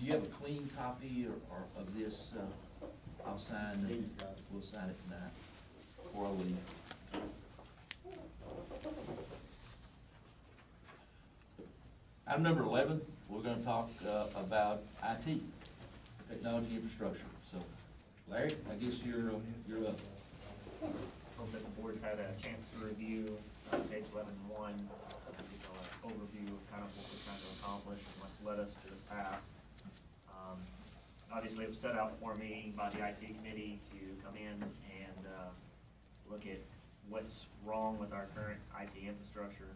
you have a clean copy or of this? I'll sign it. We'll sign it tonight before I leave. Item number 11, we're going to talk about IT, technology infrastructure. So, Larry, I guess you're up. Hope that the board's had a chance to review page 11.1, overview of kind of what we're trying to accomplish and what's led us to this path. Obviously, it was set out for me by the IT committee to come in and look at what's wrong with our current IT infrastructure.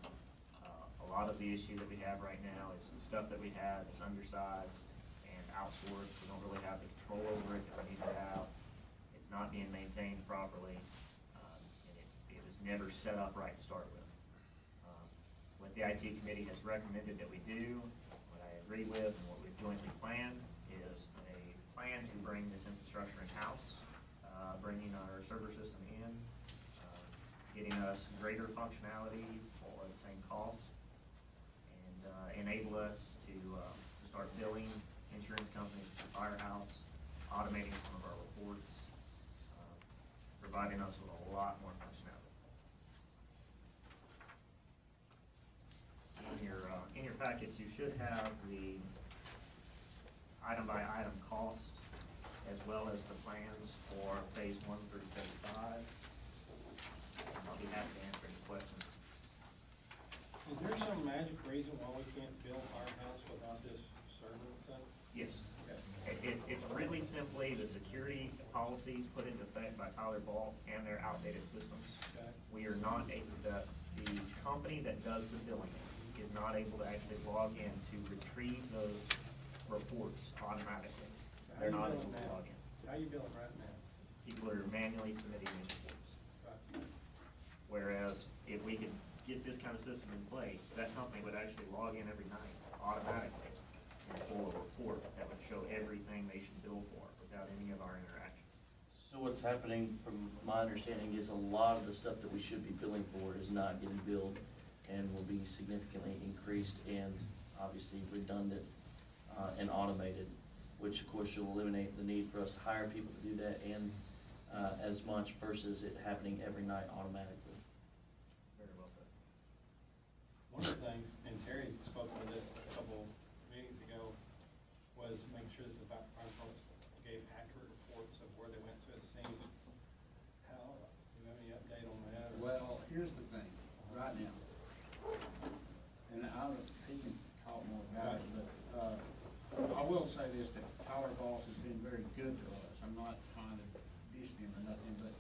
A lot of the issue that we have right now is the stuff that we have is undersized and outsourced. We don't really have the control over it that we need to have. It's not being maintained properly, and it was never set up right to start with. What the IT committee has recommended that we do, what I agree with, and what we've jointly planned is a plan to bring this infrastructure in-house, bringing our server system in, getting us greater functionality for the same cost, and enable us to start billing insurance companies to the firehouse, automating some of our reports, providing us with a lot more functionality. In your packets, you should have the item-by-item cost, as well as the plans for phase 1 through phase 5. And I'll be happy to answer any questions. Is there some magic reason why we can't build our house without this server thing? Yes. Okay. It's really simply the security policies put into effect by Tyler Ball and their outdated systems. Okay. We are not able to, the company that does the billing is not able to actually log in to retrieve those reports automatically. They're not able to log in. How are you billing right now? People are manually submitting these reports. Right. Whereas if we could get this kind of system in place, that company would actually log in every night automatically and pull a report that would show everything they should bill for without any of our interaction. So what's happening, from my understanding, is a lot of the stuff that we should be billing for is not getting billed and will be significantly increased and obviously redundant and automated, which of course will eliminate the need for us to hire people to do that and as much versus it happening every night automatically. Very well said. One of the things, and Terry spoke on this a couple meetings ago, was make sure that the fire departments gave accurate reports of where they went to a scene. How, do you have any update on that? Well, here's the thing, right now, and he can talk more about it, but I will say this, that Tyler Boss has been very good to us. I'm not trying to diss them or nothing, but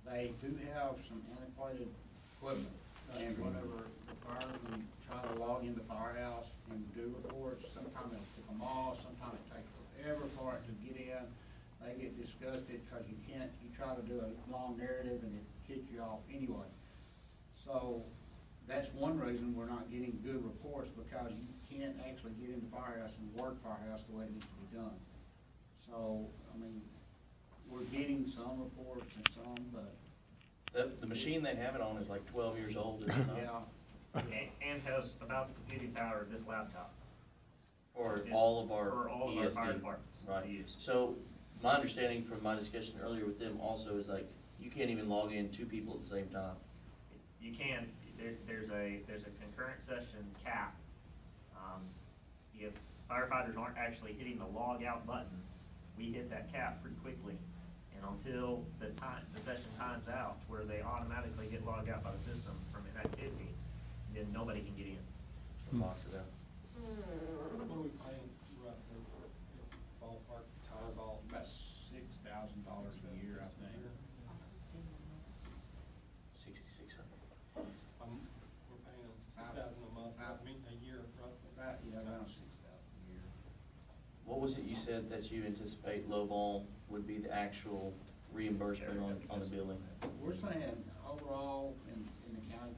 they do have some antiquated equipment. And whenever the firemen try to log into the firehouse and do reports, sometimes it'll kick them off, sometimes it takes forever for it to get in. They get disgusted because you try to do a long narrative and it kicks you off anyway. So that's one reason we're not getting good reports, because you can't actually get into firehouse and work firehouse the way it needs to be done. So, I mean, we're getting some reports and some, but. The machine they have it on is like 12 years old, is it not? Yeah. And has about the computing power of this laptop. For all of our For all of our fire departments to Right. use. So my understanding from my discussion earlier with them also is like, you can't even log in 2 people at the same time. You can, there's a concurrent session cap. If firefighters aren't actually hitting the log out button, we hit that cap pretty quickly. And until the session times out, where they automatically get logged out by the system from inactivity, then nobody can get in. Box it out. What are we paying roughly, ballpark, Tyler Ball? About $6,000 a year, I think. 6,600. We're paying them $6,000 a month, I mean, a year roughly. About, yeah, around 6,000 a year. What was it you said that you anticipate lowball would be the actual reimbursement on the billing? We're saying overall in the county,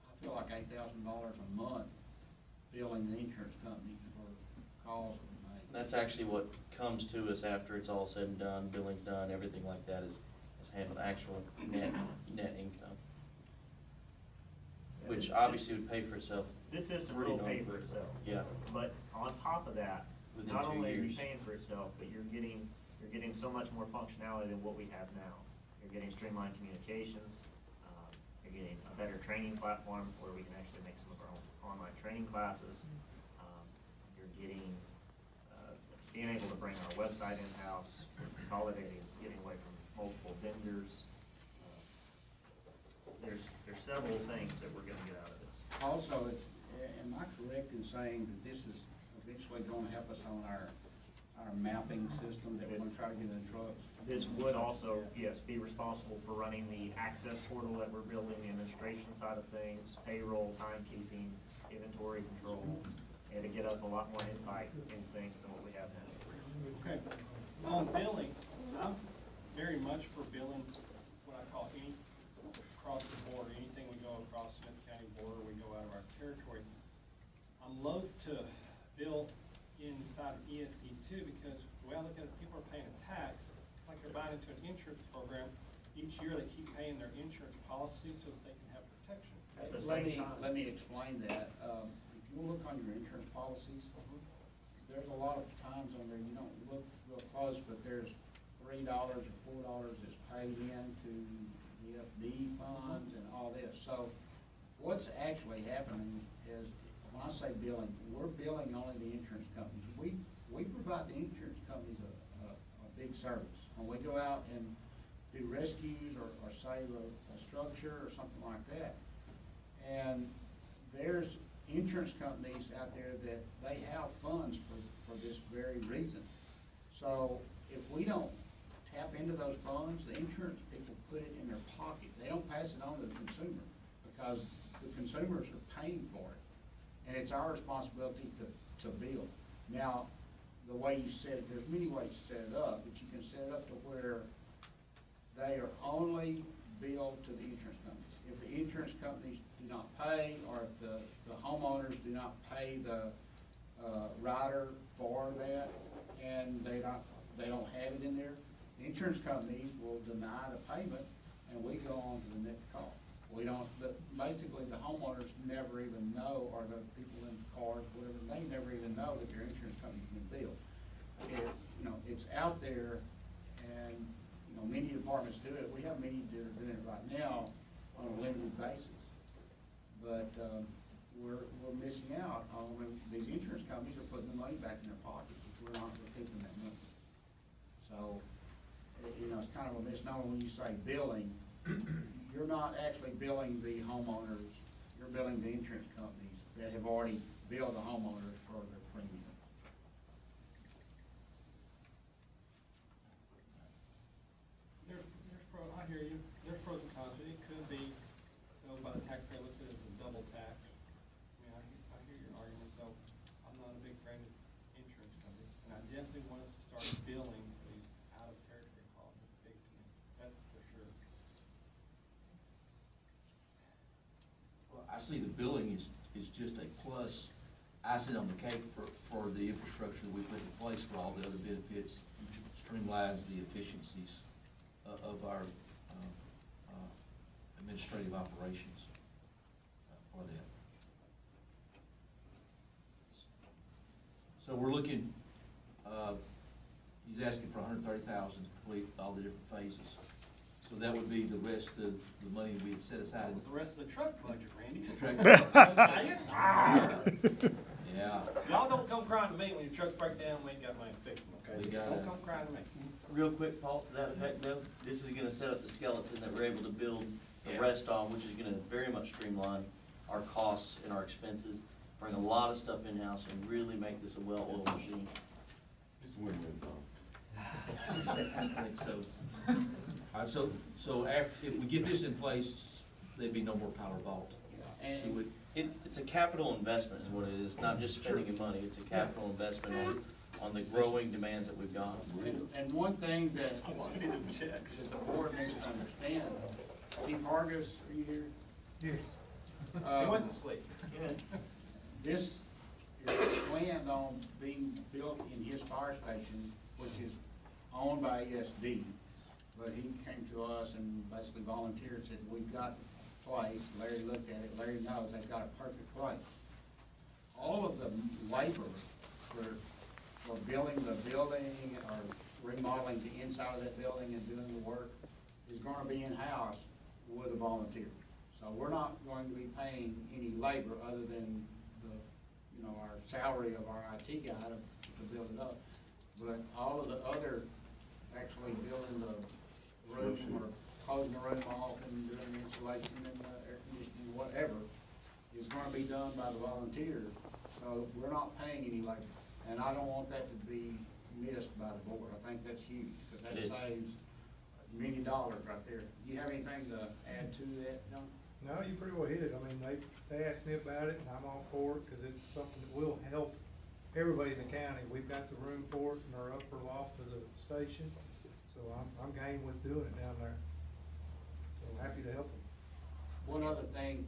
I feel like $8,000 a month billing the insurance company for calls we make. That's actually what comes to us after it's all said and done, billing's done, everything like that is handled, actual net income. Which obviously would pay for itself. This system pretty will pay darn for quick. itself. Yeah. But on top of that, Within not 2 only are you years. paying for itself, but you're getting so much more functionality than what we have now. You're getting streamlined communications, you're getting a better training platform where we can actually make some of our own online training classes. You're getting, being able to bring our website in-house, consolidating, getting away from multiple vendors. There's several things that we're gonna get out of this. Also, am I correct in saying that this is eventually gonna help us on our mapping system that we're gonna try to get in the trucks? This would also, yes, be responsible for running the access portal that we're building, the administration side of things, payroll, timekeeping, inventory control, and to get us a lot more insight in things than what we have now. Okay, on billing, I'm very much for billing what I call any, across the border, anything we go across Smith County border, we go out of our territory. I'm loath to bill inside of ESD too, because the way I look at it, people are paying a tax, it's like they're buying into an insurance program. Each year they keep paying their insurance policy so that they can have protection. At the Let same me, time- let me explain that. If you look on your insurance policies, there's a lot of times on there, you don't look real close, but there's $3 or $4 that's paid into the FD funds and all this. So what's actually happening is, when I say billing, we're billing only the insurance companies. We provide the insurance companies a big service. When we go out and do rescues or save a structure or something like that, and there's insurance companies out there that they have funds for this very reason. So if we don't tap into those funds, the insurance people put it in their pocket. They don't pass it on to the consumer, because the consumers are paying for it. And it's our responsibility to bill. Now, the way you set it, there's many ways to set it up, but you can set it up to where they are only billed to the insurance companies. If the insurance companies do not pay, or if the homeowners do not pay the rider for that, and they don't have it in there, the insurance companies will deny the payment, and we go on to the next call. We don't, basically, the homeowners never even know, or the people in cars, whatever, they never even know that their insurance company's been billed. It's out there, and, many departments do it. We have many that are doing it right now on a limited basis. But, we're missing out on, these insurance companies are putting the money back in their pockets, which we're not keeping that money. So, it's kind of a misnomer when you say billing. You're not actually billing the homeowners, you're billing the insurance companies that have already billed the homeowners for their premium. I hear you, there's pros and cons, it could be, by the taxpayer looks at it as a double tax. I hear your argument, so I'm not a big fan of insurance companies, and I definitely want us to start billing these out-of-territory calls, it's big to me, that's for sure. Well, I see the billing is just a plus icing on the cake for the infrastructure we put in place for all the other benefits, streamlines the efficiencies of our administrative operations for that. So we're looking, he's asking for $130,000 to complete all the different phases. So that would be the rest of the money we had set aside. With the rest of the truck budget, Randy. Yeah. Y'all don't come crying to me when your trucks break down, we ain't got money to fix them, okay? We got Don't it. come crying to me. Real quick, Paul, to that effect though, this is gonna set up the skeleton that we're able to build the Yeah. rest on, which is gonna very much streamline our costs and our expenses, bring a lot of stuff in-house, and really make this a well-oiled machine. It's a win-win, Tom. I think so. All right, so after, if we get this in place, there'd be no more power vault. And We would, It's a capital investment is what it is, not just spending your money, it's a capital investment on the growing demands that we've got. and one thing that I want to see them checks. the board needs to understand, Chief Hargis, are you here? Yes. Uh, He went to sleep. This is planned on being built in his fire station, which is owned by ESD. But he came to us and basically volunteered, said, we've got the place. Larry looked at it, Larry knows they've got a perfect place. All of the labor for for building the building or remodeling the inside of that building and doing the work is gonna be in-house with a volunteer. So we're not going to be paying any labor other than the, you know, our salary of our IT guy to build it up. But all of the other, actually building the room or closing the room off and doing the insulation and air conditioning, whatever, is gonna be done by the volunteer. So we're not paying any labor. And I don't want that to be missed by the board. I think that's huge, because that It is. saves many dollars right there. Do you have anything to add to that, John? No, you pretty well hit it. I mean, they asked me about it, and I'm all for it, because it's something that will help everybody in the county. We've got the room for it in our upper loft of the station, so I'm game with doing it down there. So happy to help them. One other thing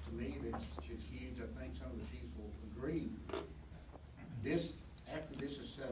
to me that's just huge, I think some of the chiefs will agree, this, after this is set